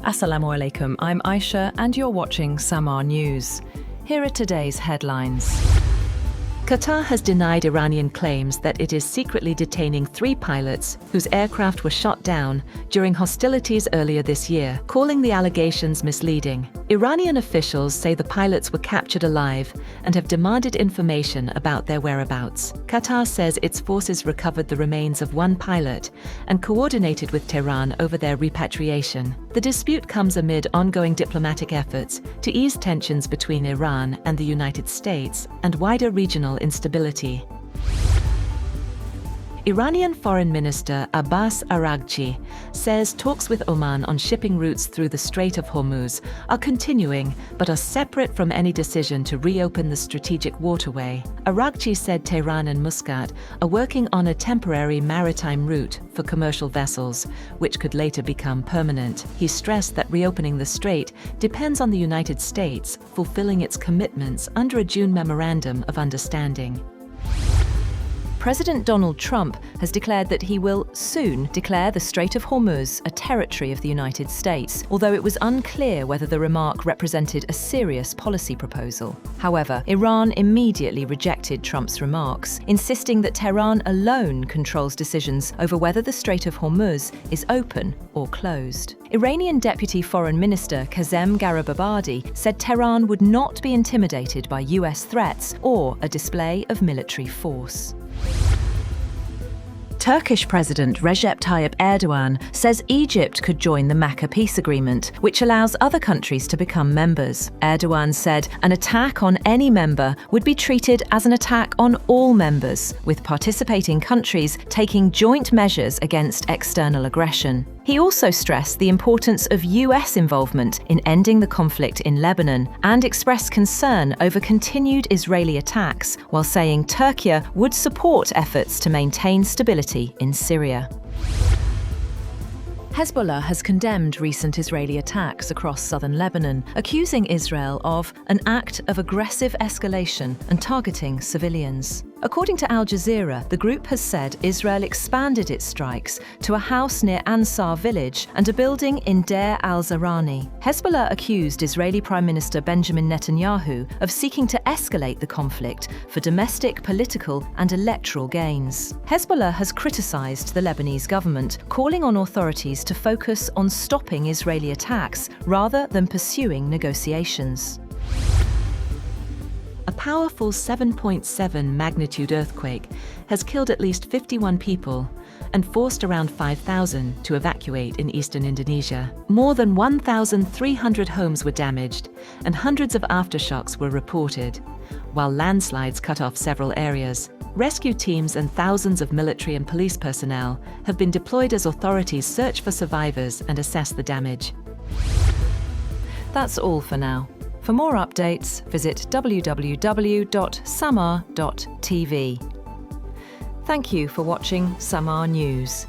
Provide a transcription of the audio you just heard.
Assalamu alaikum, I'm Aisha and you're watching Samaa News. Here are today's headlines. Qatar has denied Iranian claims that it is secretly detaining 3 pilots whose aircraft were shot down during hostilities earlier this year, calling the allegations misleading. Iranian officials say the pilots were captured alive and have demanded information about their whereabouts. Qatar says its forces recovered the remains of 1 pilot and coordinated with Tehran over their repatriation. The dispute comes amid ongoing diplomatic efforts to ease tensions between Iran and the United States and wider regional instability. Iranian Foreign Minister Abbas Araghchi says talks with Oman on shipping routes through the Strait of Hormuz are continuing but are separate from any decision to reopen the strategic waterway. Araghchi said Tehran and Muscat are working on a temporary maritime route for commercial vessels, which could later become permanent. He stressed that reopening the strait depends on the United States fulfilling its commitments under a June Memorandum of Understanding. President Donald Trump has declared that he will soon declare the Strait of Hormuz a territory of the United States, although it was unclear whether the remark represented a serious policy proposal. However, Iran immediately rejected Trump's remarks, insisting that Tehran alone controls decisions over whether the Strait of Hormuz is open or closed. Iranian Deputy Foreign Minister Kazem Garibabadi said Tehran would not be intimidated by US threats or a display of military force. Turkish President Recep Tayyip Erdogan says Egypt could join the Makkah peace agreement, which allows other countries to become members. Erdogan said an attack on any member would be treated as an attack on all members, with participating countries taking joint measures against external aggression. He also stressed the importance of US involvement in ending the conflict in Lebanon and expressed concern over continued Israeli attacks, while saying Turkey would support efforts to maintain stability in Syria. Hezbollah has condemned recent Israeli attacks across southern Lebanon, accusing Israel of an act of aggressive escalation and targeting civilians. According to Al Jazeera, the group has said Israel expanded its strikes to a house near Ansar village and a building in Deir al-Zarani. Hezbollah accused Israeli Prime Minister Benjamin Netanyahu of seeking to escalate the conflict for domestic, political and electoral gains. Hezbollah has criticized the Lebanese government, calling on authorities to focus on stopping Israeli attacks rather than pursuing negotiations. A powerful 7.7 magnitude earthquake has killed at least 51 people and forced around 5,000 to evacuate in eastern Indonesia. More than 1,300 homes were damaged and hundreds of aftershocks were reported, while landslides cut off several areas. Rescue teams and thousands of military and police personnel have been deployed as authorities search for survivors and assess the damage. That's all for now. For more updates, visit www.samaa.tv. Thank you for watching Samaa News.